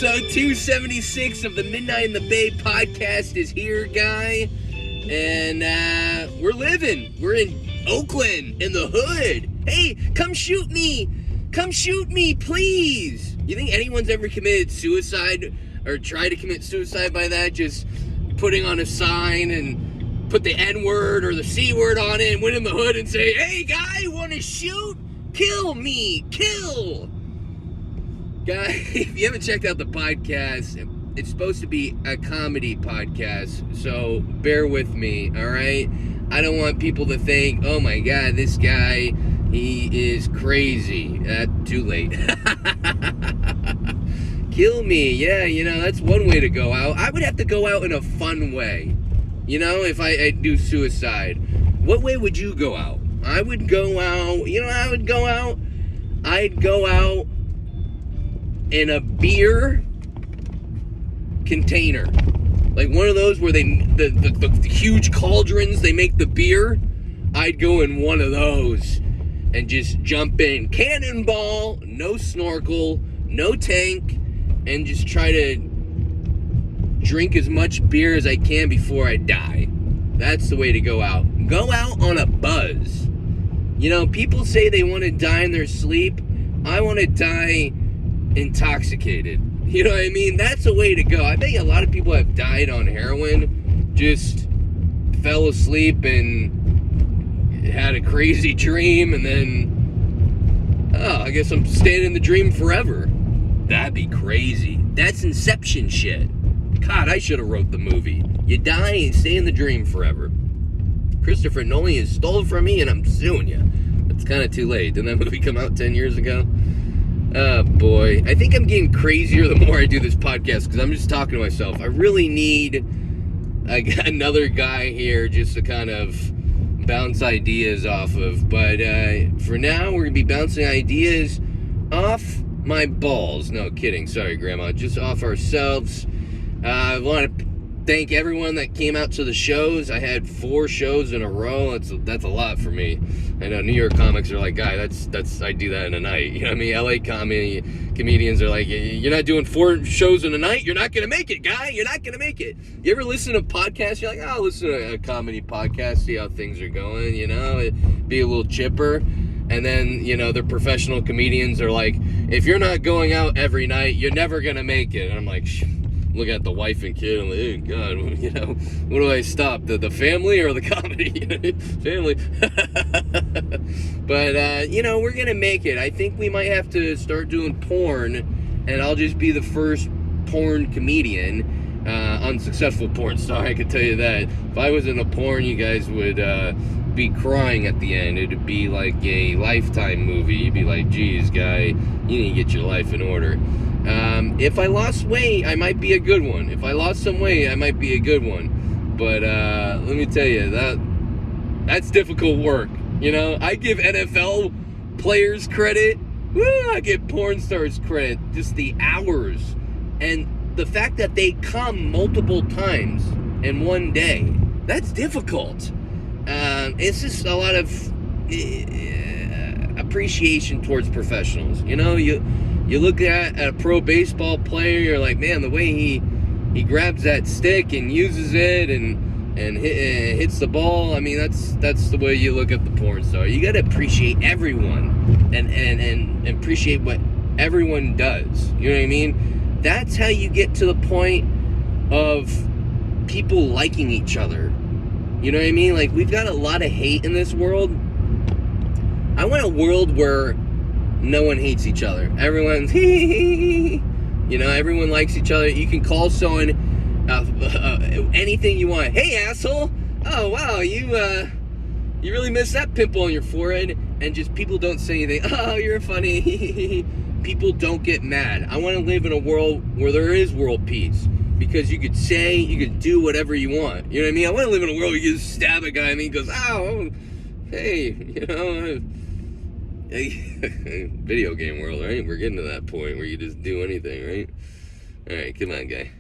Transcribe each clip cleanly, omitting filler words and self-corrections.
Episode 276 of the Midnight in the Bay podcast is here, Guy. And we're living. We're in Oakland, in the hood. Hey, come shoot me. Come shoot me, please. You think anyone's ever committed suicide or tried to commit suicide by that? Just putting on a sign and put the N-word or the C-word on it and went in the hood and say, hey, guy, want to shoot? Kill me. Kill. Guy, if you haven't checked out the podcast, it's supposed to be a comedy podcast, so bear with me, all right? I don't want people to think, oh my God, this guy, he is crazy. Too late. Kill me, yeah, that's one way to go out. I would have to go out in a fun way, if I do suicide. What way would you go out? I would go out, I'd go out in a beer container, like one of those where the huge cauldrons they make the beer. I'd go in one of those and just jump in, cannonball, no snorkel, no tank, and just try to drink as much beer as I can before I die. That's the way to go out. Go out on a buzz. People say they want to die in their sleep. I want to die intoxicated. You know what I mean? That's a way to go. I bet a lot of people have died on heroin, just fell asleep and had a crazy dream, and then, I guess I'm staying in the dream forever. That'd be crazy. That's Inception shit. God, I should have wrote the movie. You die and stay in the dream forever. Christopher Nolan has stolen from me, and I'm suing you. It's kind of too late. Didn't that movie come out 10 years ago? Oh, boy. I think I'm getting crazier the more I do this podcast because I'm just talking to myself. I really need another guy here just to kind of bounce ideas off of. But for now, we're going to be bouncing ideas off my balls. No, kidding. Sorry, Grandma. Just off ourselves. I want to thank everyone that came out to the shows. I had 4 shows in a row. That's a lot for me. I know New York comics are like, guy, that's I do that in a night. You know what I mean? LA comedians are like, you're not doing 4 shows in a night. You're not gonna make it, guy. You're not gonna make it. You ever listen to podcasts? You're like, I'll listen to a comedy podcast, see how things are going. Be a little chipper. And then, the professional comedians are like, if you're not going out every night, you're never gonna make it. And I'm like, look at the wife and kid. I'm like, oh God, what do I stop? The family or the comedy? Family. But, we're going to make it. I think we might have to start doing porn, and I'll just be the first porn comedian, unsuccessful porn star, I can tell you that. If I was in a porn, you guys would be crying at the end. It'd be like a Lifetime movie. You'd be like, geez, guy, you need to get your life in order. If I lost weight, I might be a good one. If I lost some weight, I might be a good one. But let me tell you, that's difficult work. I give NFL players credit. I give porn stars credit. Just the hours and the fact that they come multiple times in one day. That's difficult. It's just a lot of appreciation towards professionals. You look at a pro baseball player, you're like, man, the way he grabs that stick and uses it and hits the ball. I mean, that's the way you look at the porn star. You got to appreciate everyone and appreciate what everyone does. You know what I mean? That's how you get to the point of people liking each other. You know what I mean? Like, we've got a lot of hate in this world. I want a world where no one hates each other. Everyone's everyone likes each other. You can call someone anything you want. Hey, asshole! Oh wow, you really missed that pimple on your forehead, and just people don't say anything. Oh, you're funny. People don't get mad. I want to live in a world where there is world peace, because you could do whatever you want. You know what I mean? I want to live in a world where you just stab a guy and he goes, ow, hey, video game world, right? We're getting to that point where you just do anything, right? All right, come on, guy.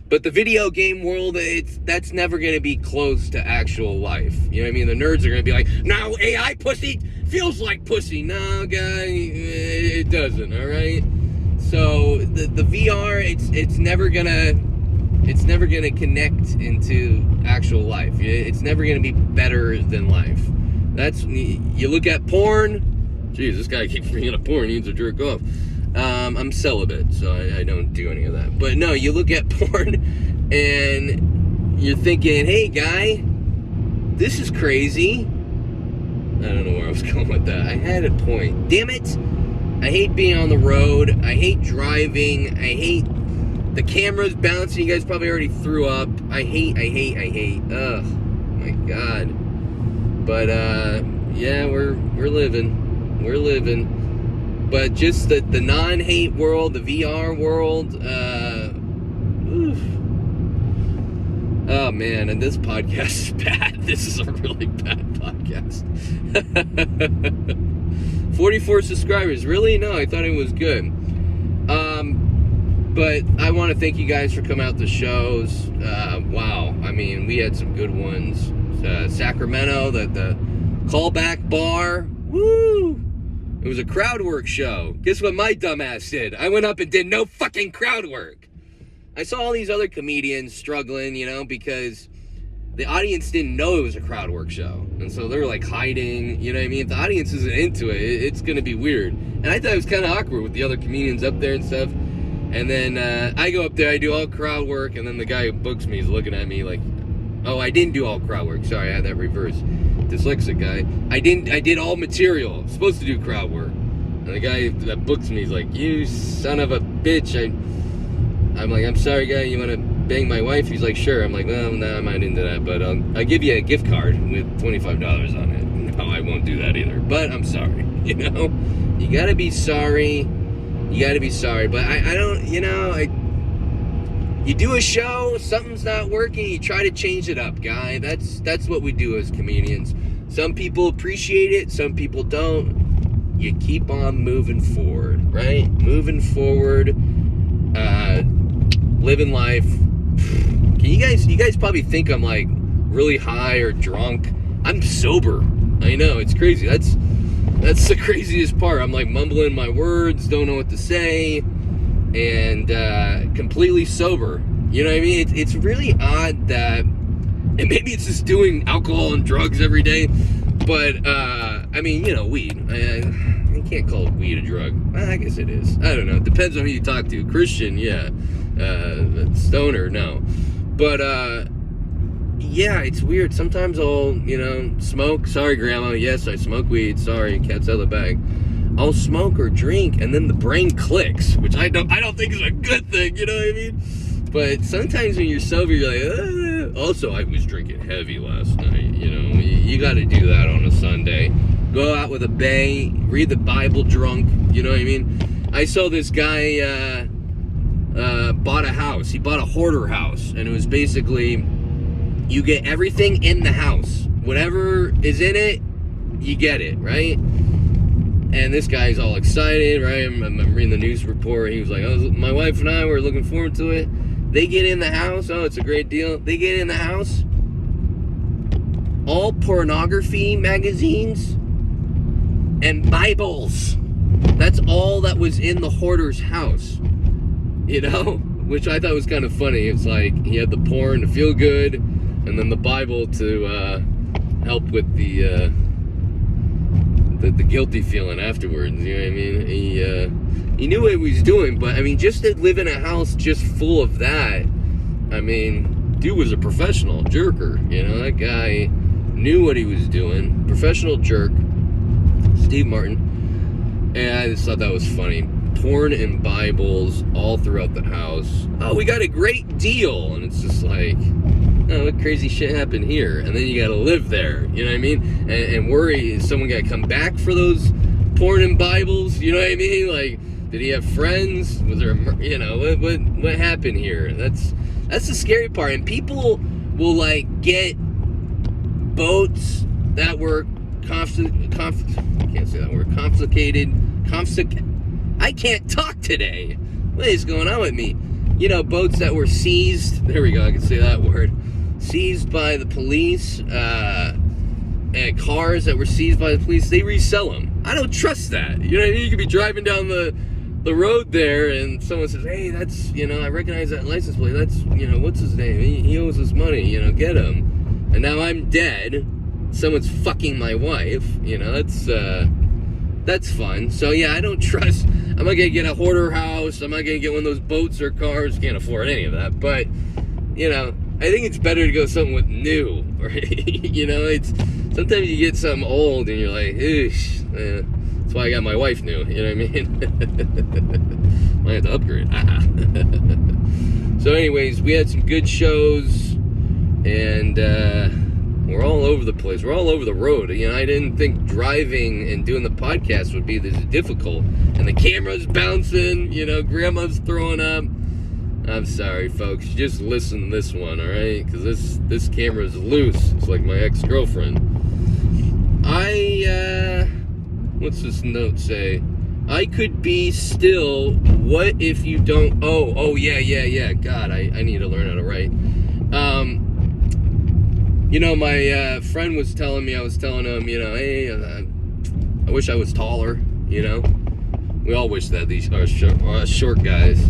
But the video game world, that's never going to be close to actual life. You know what I mean? The nerds are going to be like, no, AI pussy feels like pussy. No, guy, it doesn't, all right? So the VR, it's never gonna connect into actual life. It's never gonna be better than life. You look at porn. Jeez, this guy keeps bringing up porn. He needs to jerk off. I'm celibate, so I don't do any of that. But no, you look at porn and you're thinking, hey guy, this is crazy. I don't know where I was going with that. I had a point. Damn it. I hate being on the road. I hate driving. I hate the cameras bouncing. You guys probably already threw up. I hate. Ugh, my God. But, yeah, we're living. We're living. But just the non-hate world, the VR world, oof. Oh, man, and this podcast is bad. This is a really bad podcast. 44 subscribers. Really? No, I thought it was good. But I want to thank you guys for coming out to shows. Wow. I mean, we had some good ones. Sacramento, the callback bar. Woo! It was a crowd work show. Guess what my dumbass did? I went up and did no fucking crowd work. I saw all these other comedians struggling, because the audience didn't know it was a crowd work show. And so they were like hiding, you know what I mean? If the audience isn't into it, it's going to be weird. And I thought it was kind of awkward with the other comedians up there and stuff. And then I go up there, I do all crowd work, and then the guy who books me is looking at me like, oh, I didn't do all crowd work. Sorry, I had that reversed. Dyslexic guy. I did all material. I'm supposed to do crowd work. And the guy that books me is like, you son of a bitch. I'm like, I'm sorry, guy, you want to bang my wife? He's like, sure. I'm like, well, no, I'm not into that, but I'll give you a gift card with $25 on it. No, I won't do that either, but I'm sorry, You gotta be sorry. You gotta be sorry, but I don't, you do a show, something's not working, you try to change it up, guy. That's what we do as comedians. Some people appreciate it, some people don't. You keep on moving forward, right? Moving forward, living life. You guys probably think I'm like really high or drunk. I'm sober. I know, it's crazy. That's the craziest part. I'm like mumbling my words, don't know what to say, and completely sober. You know what I mean? It's really odd that, and maybe it's just doing alcohol and drugs every day, but I mean, weed. I can't call weed a drug. I guess it is. I don't know. It depends on who you talk to. Christian, yeah. Stoner, no. But yeah, it's weird. Sometimes I'll, smoke. Sorry, Grandma. Yes, I smoke weed. Sorry, cat's out of the bag. I'll smoke or drink, and then the brain clicks, which I don't think is a good thing. You know what I mean? But sometimes when you're sober, you're like, Also, I was drinking heavy last night. You got to do that on a Sunday. Go out with a bang, read the Bible drunk. You know what I mean? I saw this guy bought a house. He bought a hoarder house, and it was basically, you get everything in the house. Whatever is in it, you get it, right? And this guy's all excited, right? I'm reading the news report. He was like, my wife and I were looking forward to it. They get in the house. Oh, it's a great deal. They get in the house. All pornography magazines and Bibles. That's all that was in the hoarder's house. Which I thought was kind of funny. It's like he had the porn to feel good, and then the Bible to help with the guilty feeling afterwards. You know what I mean? He knew what he was doing, but I mean, just to live in a house just full of that, I mean, dude was a professional jerker. That guy knew what he was doing. Professional jerk, Steve Martin. And I just thought that was funny. Porn and Bibles all throughout the house. Oh, we got a great deal. And it's just like, oh, what crazy shit happened here? And then you got to live there. You know what I mean? And worry, is someone got to come back for those porn and Bibles? You know what I mean? Like, did he have friends? Was there, what happened here? That's the scary part. And people will like get boats that were complicated. I can't talk today. What is going on with me? Boats that were seized. There we go. I can say that word. Seized by the police. And cars that were seized by the police. They resell them. I don't trust that. You know what I mean? You could be driving down the the road there, and someone says, hey, that's, I recognize that license plate. That's, what's his name? He owes us money, get him. And now I'm dead. Someone's fucking my wife. That's fun. So, yeah, I don't trust. I'm not going to get a hoarder house. I'm not going to get one of those boats or cars. Can't afford any of that. But, I think it's better to go something with new. Right? It's sometimes you get something old and you're like, oosh. That's why I got my wife new. You know what I mean? Might have to upgrade. So, anyways, we had some good shows, and we're all over the place. We're all over the road. I didn't think driving and doing the podcast would be this difficult. And the camera's bouncing. Grandma's throwing up. I'm sorry, folks. Just listen to this one, all right? Because this camera's loose. It's like my ex-girlfriend. What's this note say? I could be still. What if you don't? Oh, yeah. God, I need to learn how to write. My friend was telling me, I was telling him, hey, I wish I was taller, We all wish that, these are short guys.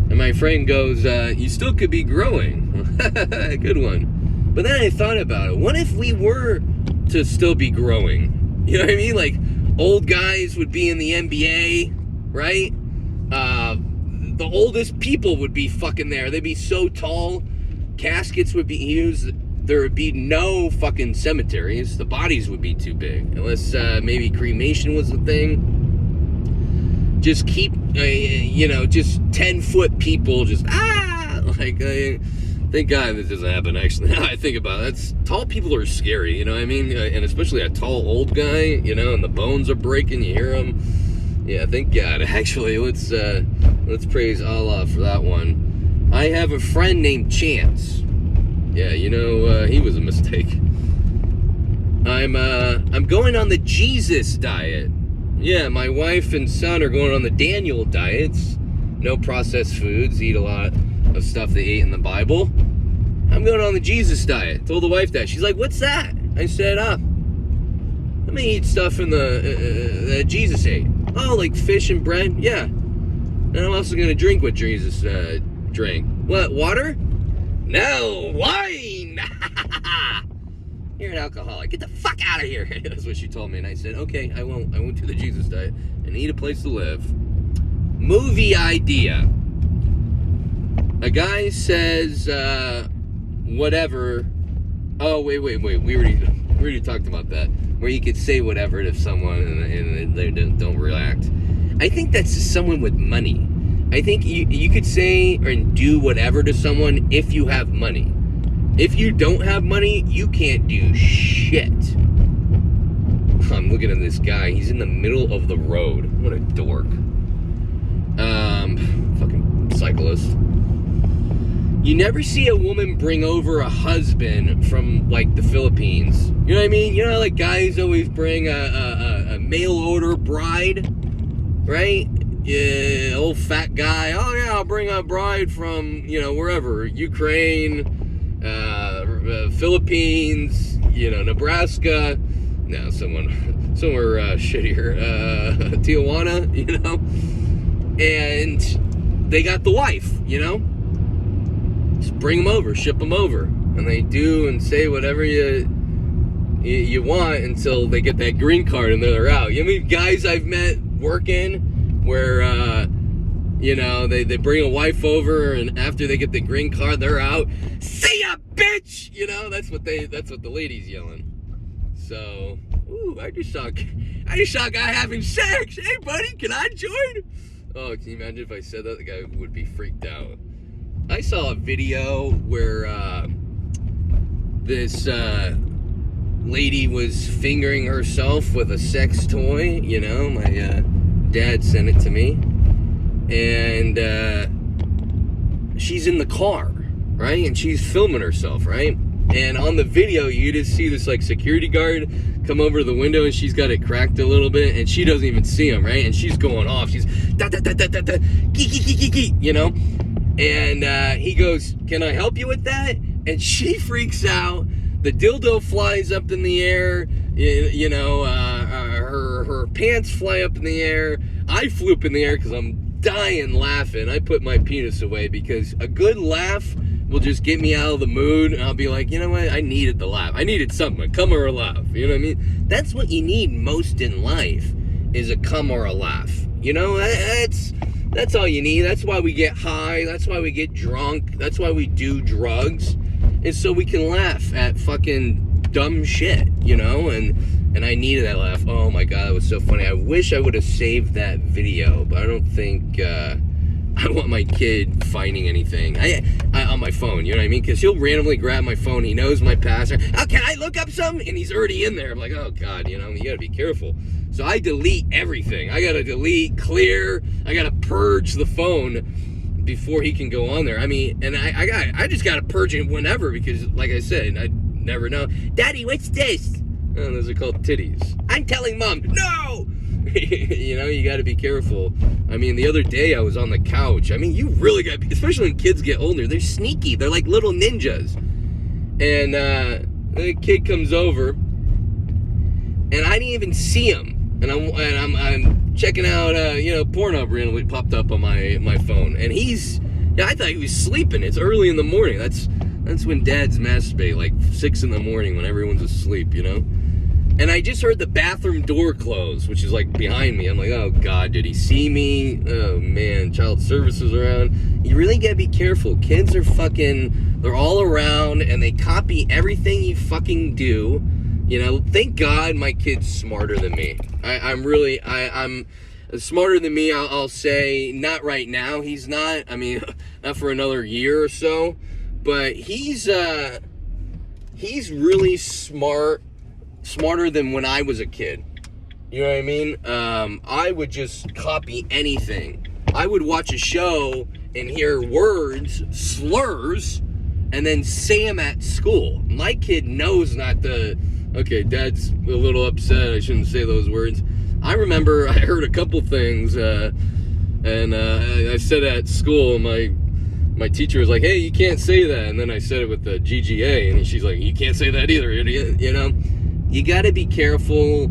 And my friend goes, you still could be growing. Good one. But then I thought about it. What if we were to still be growing? You know what I mean? Like, old guys would be in the NBA, right? The oldest people would be fucking there. They'd be so tall. Caskets would be used. There would be no fucking cemeteries. The bodies would be too big. Unless maybe cremation was the thing. Just keep, just 10-foot people just, thank God this doesn't happen, actually. Now I think about it, tall people are scary, you know what I mean? And especially a tall old guy, and the bones are breaking, you hear them. Yeah, thank God. Actually, let's praise Allah for that one. I have a friend named Chance. Yeah, he was a mistake. I'm going on the Jesus diet. Yeah, my wife and son are going on the Daniel diets. No processed foods, eat a lot of stuff they ate in the Bible. I'm going on the Jesus diet. Told the wife that. She's like, what's that? I said, I'm gonna eat stuff in that Jesus ate. Oh, like fish and bread? Yeah. And I'm also gonna drink what Jesus drank. What, water? No, wine! You're an alcoholic. Get the fuck out of here. That's what she told me. And I said, okay, I won't do the Jesus diet. I need a place to live. Movie idea. A guy says, whatever. Oh, wait. We already talked about that. Where you could say whatever to someone and they don't react. I think that's just someone with money. I think you could say and do whatever to someone if you have money. If you don't have money, you can't do shit. I'm looking at this guy. He's in the middle of the road. What a dork. Fucking cyclist. You never see a woman bring over a husband from, like, the Philippines. You know what I mean? Like, guys always bring a mail-order bride, right? Yeah, old fat guy. Oh, yeah, I'll bring a bride from, wherever. Ukraine, Philippines, Nebraska. No, somewhere shittier. Tijuana, And they got the wife, Just bring them over, ship them over. And they do and say whatever you want until they get that green card and they're out. You know how many guys I've met working where, they bring a wife over and after they get the green card, they're out. See ya, bitch! That's what the ladies yelling. So, I just saw a guy having sex. Hey, buddy, can I join? Oh, can you imagine if I said that? The guy would be freaked out. I saw a video where this lady was fingering herself with a sex toy. My dad sent it to me. And she's in the car, right? And she's filming herself, right? And on the video, you just see this, like, security guard come over to the window, and she's got it cracked a little bit, and she doesn't even see him, right? And she's going off. She's da-da-da-da-da-da, gee, And he goes, can I help you with that? And she freaks out. The dildo flies up in the air. Her pants fly up in the air. I flew up in the air because I'm dying laughing. I put my penis away because a good laugh will just get me out of the mood, and I'll be like, you know what? I needed the laugh. I needed something, a come or a laugh. You know what I mean? That's what you need most in life, is a come or a laugh. You know, that's all you need. That's why we get high. That's why we get drunk. That's why we do drugs, is so we can laugh at fucking dumb shit, you know? And I needed that laugh. Oh my God, that was so funny. I wish I would have saved that video, but I don't think I want my kid finding anything I on my phone, you know what I mean? Because he'll randomly grab my phone. He knows my password. Oh, can I look up something? And he's already in there. I'm like, oh God, you know, you gotta be careful. So I delete everything. I gotta delete, clear. I gotta purge the phone before he can go on there. I mean, and I just gotta purge it whenever, because, like I said, I never know. Daddy, what's this? Oh, those are called titties. I'm telling Mom, no! You know, you gotta be careful. I mean, the other day I was on the couch. I mean, you really gotta be, especially when kids get older, they're sneaky. They're like little ninjas. And the kid comes over, and I didn't even see him. And I'm checking out, Pornhub randomly popped up on my phone. And I thought he was sleeping. It's early in the morning. That's when dads masturbate, like 6 in the morning when everyone's asleep, you know? And I just heard the bathroom door close, which is like behind me. I'm like, oh God, did he see me? Oh man, child services around. You really gotta be careful. Kids are they're all around, and they copy everything you fucking do. You know, thank God my kid's smarter than me. I'm smarter than me, I'll say. Not right now, he's not. I mean, not for another year or so. But he's really smarter than when I was a kid. You know what I mean? I would just copy anything. I would watch a show and hear words, slurs, and then say them at school. My kid knows not to, okay, Dad's a little upset, I shouldn't say those words. I remember I heard a couple things, and I said at school, my teacher was like, hey, you can't say that. And then I said it with the GGA, and she's like, you can't say that either, idiot. You know? You got to be careful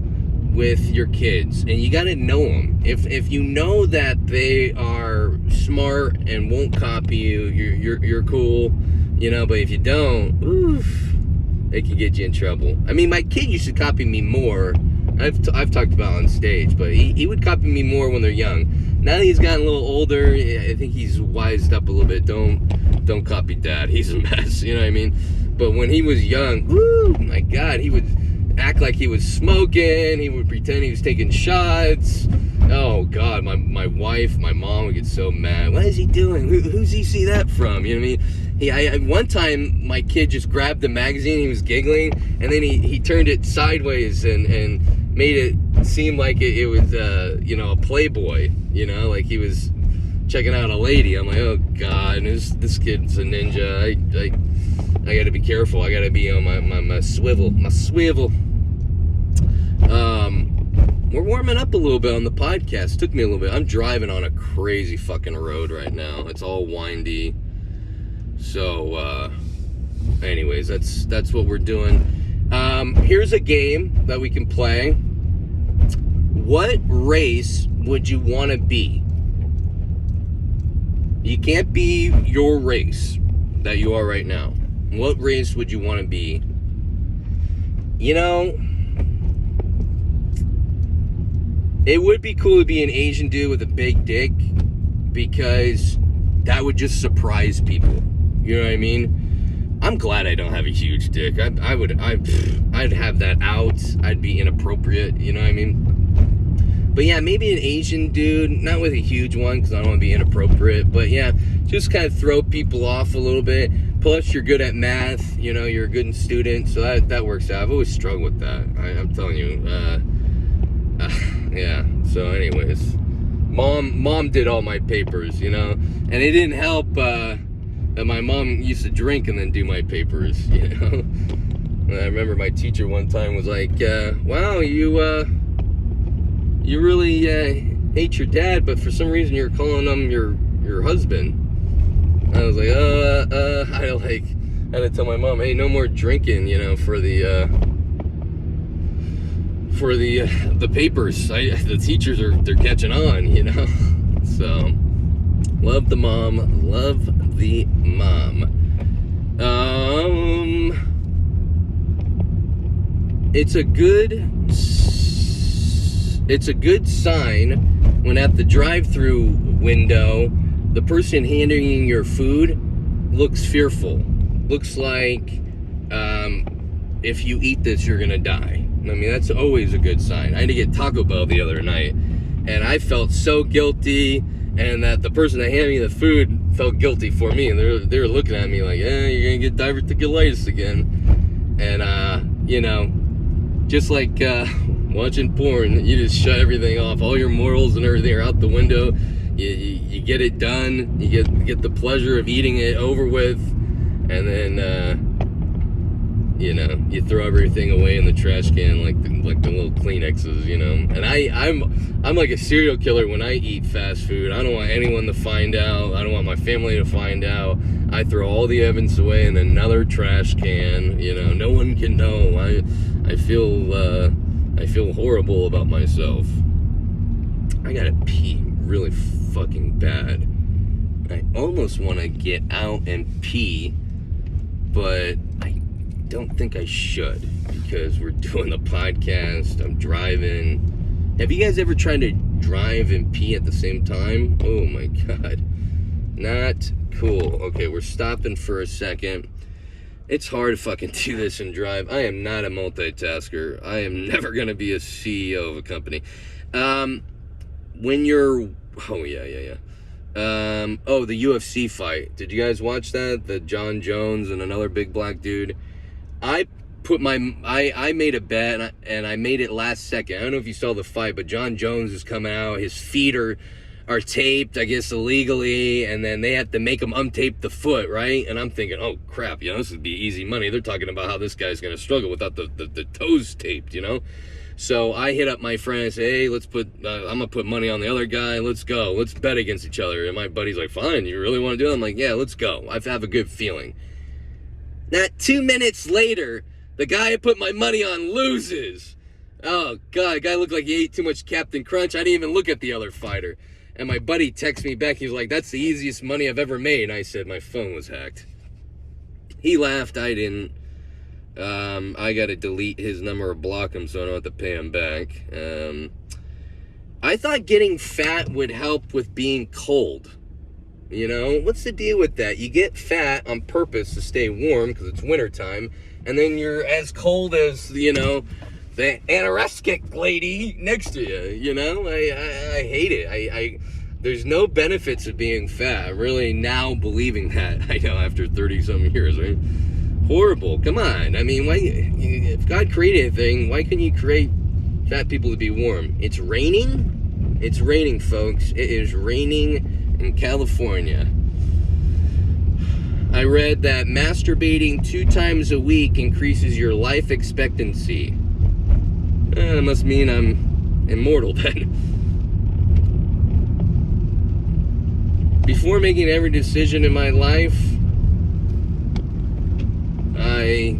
with your kids, and you got to know them. If you know that they are smart and won't copy you, you're cool, you know. But if you don't, oof, they can get you in trouble. I mean, my kid used to copy me more. I've talked about on stage, but he would copy me more when they're young. Now that he's gotten a little older, I think he's wised up a little bit. Don't copy Dad. He's a mess, you know what I mean? But when he was young, woo, my God, he would act like he was smoking. He would pretend he was taking shots. Oh God, my wife, my mom would get so mad. What is he doing? Who's he see that from? You know what I mean? One time my kid just grabbed the magazine. He was giggling, and then he turned it sideways and made it seem like it was a Playboy. You know, like he was checking out a lady. I'm like, oh God, this kid's a ninja. I got to be careful. I got to be on my swivel. We're warming up a little bit on the podcast. Took me a little bit. I'm driving on a crazy fucking road right now. It's all windy. So, anyways, that's what we're doing. Here's a game that we can play. What race would you want to be? You can't be your race that you are right now. What race would you want to be? You know, it would be cool to be an Asian dude with a big dick, because that would just surprise people. You know what I mean? I'm glad I don't have a huge dick. I'd have that out. I'd be inappropriate. You know what I mean? But yeah, maybe an Asian dude, not with a huge one, because I don't want to be inappropriate. But yeah, just kind of throw people off a little bit. Plus, you're good at math. You know, you're a good student, so that works out. I've always struggled with that. I'm telling you. Yeah. So, anyways, mom did all my papers. You know, and it didn't help that my mom used to drink and then do my papers. You know, and I remember my teacher one time was like, "Wow, you really hate your dad, but for some reason you're calling him your husband." I was like, I had to tell my mom, hey, no more drinking, you know, for the papers. The teachers they're catching on, you know. So So, love the mom. Love the mom. It's a good sign when at the drive-through window, the person handing your food looks fearful. Looks like if you eat this, you're gonna die. I mean, that's always a good sign. I had to get Taco Bell the other night, and I felt so guilty, and that the person that handed me the food felt guilty for me, and they were looking at me like, you're gonna get diverticulitis again. And you know, just like watching porn, you just shut everything off. All your morals and everything are out the window. You get it done. You get the pleasure of eating it over with, and then you throw everything away in the trash can like the little Kleenexes, And I'm like a serial killer when I eat fast food. I don't want anyone to find out. I don't want my family to find out. I throw all the evidence away in another trash can. No one can know. I feel horrible about myself. I gotta pee really fucking bad. I almost want to get out and pee, but I don't think I should because we're doing the podcast. I'm driving. Have you guys ever tried to drive and pee at the same time? Oh my god. Not cool. Okay, we're stopping for a second. It's hard to fucking do this and drive. I am not a multitasker. I am never going to be a CEO of a company. When you're... Oh, yeah. The UFC fight. Did you guys watch that? The John Jones and another big black dude. I made a bet, and I made it last second. I don't know if you saw the fight, but John Jones is coming out. His feet are taped, I guess, illegally, and then they have to make him untape the foot, right? And I'm thinking, oh crap, this would be easy money. They're talking about how this guy's gonna struggle without the toes taped, So I hit up my friend and say, hey, I'm gonna put money on the other guy. Let's go. Let's bet against each other. And my buddy's like, fine, you really want to do it? I'm like, yeah, let's go. I have a good feeling. Not 2 minutes later, the guy I put my money on loses. Oh god, the guy looked like he ate too much Captain Crunch. I didn't even look at the other fighter. And my buddy texts me back. He's like, that's the easiest money I've ever made. And I said, my phone was hacked. He laughed. I didn't. I got to delete his number or block him so I don't have to pay him back. I thought getting fat would help with being cold. What's the deal with that? You get fat on purpose to stay warm because it's wintertime. And then you're as cold as, the anorexic lady next to you, I hate it. There's no benefits of being fat. I'm really now believing that. I know, after 30-some years, right? Horrible. Come on. I mean, if God created anything, why couldn't you create fat people to be warm? It's raining? It's raining, folks. It is raining in California. I read that masturbating 2 times a week increases your life expectancy. That must mean I'm immortal then. Before making every decision in my life, I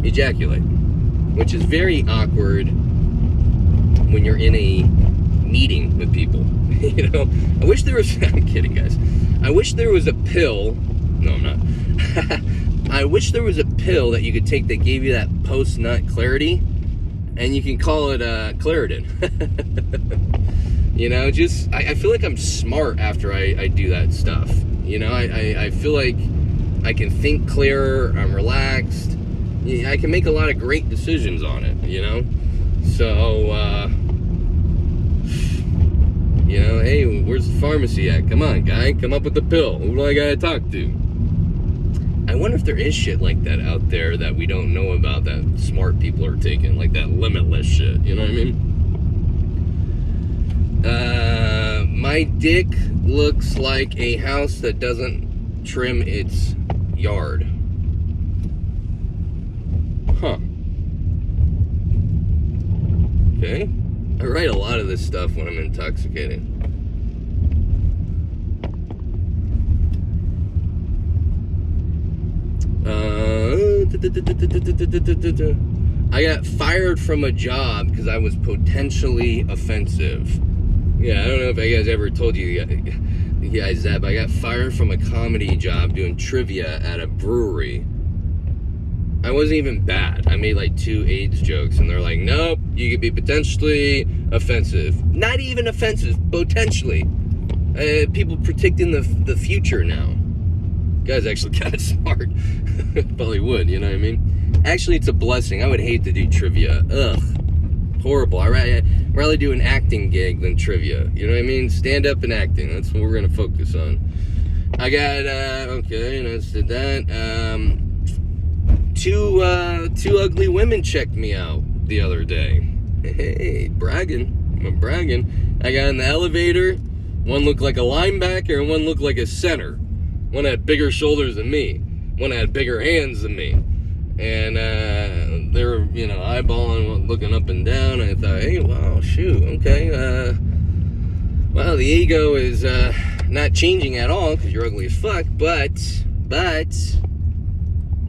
ejaculate, which is very awkward when you're in a meeting with people. I wish there was... I'm kidding, guys. I wish there was a pill... No, I'm not. I wish there was a pill that you could take that gave you that post-nut clarity, and you can call it Claritin. I feel like I'm smart after I do that stuff. I feel like I can think clearer, I'm relaxed. I can make a lot of great decisions on it, So, hey, where's the pharmacy at? Come on, guy, come up with the pill. Who do I gotta talk to? I wonder if there is shit like that out there that we don't know about that smart people are taking, like that limitless shit, you know what I mean? My dick looks like a house that doesn't trim its yard. Huh. Okay. I write a lot of this stuff when I'm intoxicated. I got fired from a job because I was potentially offensive. Yeah, I don't know if I guys ever told you guys that, but I got fired from a comedy job doing trivia at a brewery. I wasn't even bad. I made like 2 AIDS jokes, and they're like, nope, you could be potentially offensive. Not even offensive, potentially. People predicting the future now. Guy's actually kind of smart. Probably would, you know what I mean? Actually, it's a blessing. I would hate to do trivia. Ugh. Horrible. I'd rather do an acting gig than trivia. You know what I mean? Stand up and acting. That's what we're going to focus on. I got, okay, let's do that. Two ugly women checked me out the other day. Hey, bragging. I'm bragging. I got in the elevator. One looked like a linebacker and one looked like a center. One had bigger shoulders than me. One had bigger hands than me. And they were, eyeballing, looking up and down. And I thought, hey, wow, shoot, okay. Well, the ego is not changing at all because you're ugly as fuck. But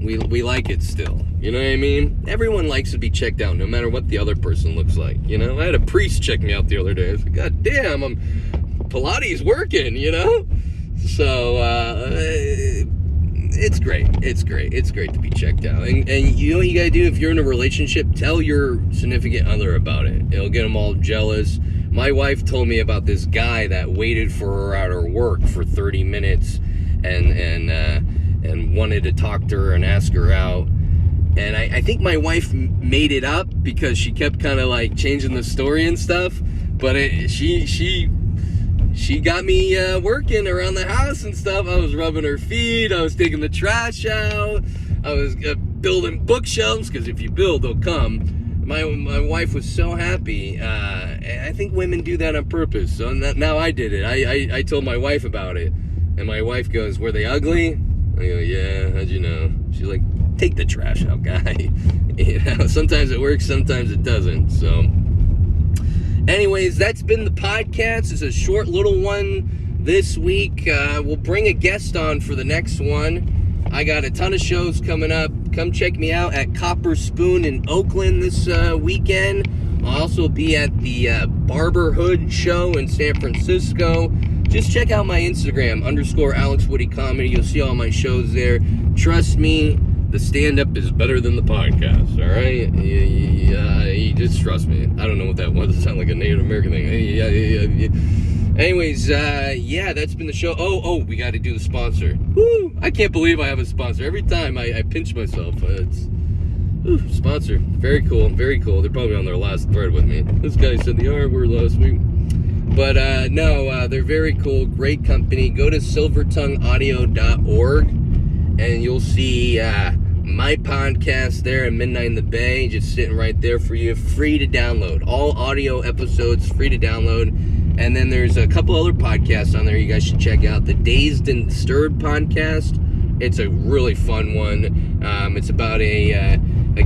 we like it still. You know what I mean? Everyone likes to be checked out, no matter what the other person looks like. You know, I had a priest check me out the other day. I was like, God damn, Pilates working, you know? So, it's great. It's great. It's great to be checked out. And you know what you gotta do if you're in a relationship? Tell your significant other about it. It'll get them all jealous. My wife told me about this guy that waited for her at her work for 30 minutes and wanted to talk to her and ask her out. And I think my wife made it up because she kept kind of like changing the story and stuff. But she got me working around the house and stuff. I was rubbing her feet. I was taking the trash out. I was building bookshelves, because if you build, they'll come. My wife was so happy. I think women do that on purpose. So now I did it. I told my wife about it. And my wife goes, were they ugly? I go, yeah, how'd you know? She's like, take the trash out, guy. Sometimes it works, sometimes it doesn't. So anyways, that's been the podcast. It's a short little one this week. We'll bring a guest on for the next one. I got a ton of shows coming up. Come check me out at Copper Spoon in Oakland this weekend. I'll also be at the Barber Hood show in San Francisco. Just check out my Instagram, _AlexWoodyComedy. You'll see all my shows there. Trust me, the stand-up is better than the podcast, all right? You just trust me. I don't know what that was. It sounded like a Native American thing. Anyways, that's been the show. Oh, we got to do the sponsor. Woo! I can't believe I have a sponsor. Every time I pinch myself. Sponsor. Very cool, very cool. They're probably on their last thread with me. This guy said the R word last week. But, no, they're very cool. Great company. Go to silvertongueaudio.org and you'll see my podcast there at Midnight in the Bay, just sitting right there for you, free to download. All audio episodes free to download. And then there's a couple other podcasts on there you guys should check out. The Dazed and Disturbed podcast. It's a really fun one. It's about a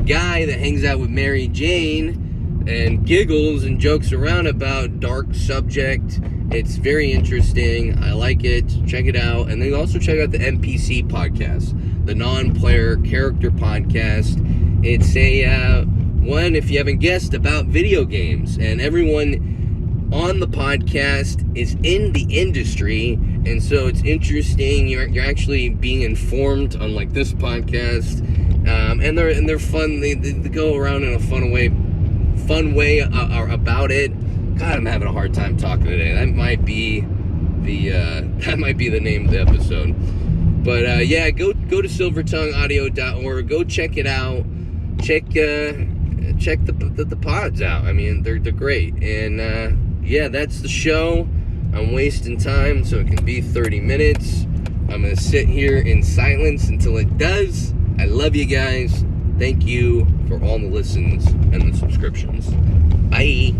guy that hangs out with Mary Jane and giggles and jokes around about dark subject. It's very interesting. I like it. Check it out. And then also check out the NPC podcast, the non-player character podcast. It's a one, if you haven't guessed, about video games. And everyone on the podcast is in the industry, and so it's interesting. You're actually being informed, unlike this podcast. And they're fun. They go around in a fun way about it. God, I'm having a hard time talking today. That might be the name of the episode. But go to silvertongueaudio.org. Go check it out. Check the pods out. I mean, they're great. And that's the show. I'm wasting time, so it can be 30 minutes. I'm gonna sit here in silence until it does. I love you guys. Thank you for all the listens and the subscriptions. Bye.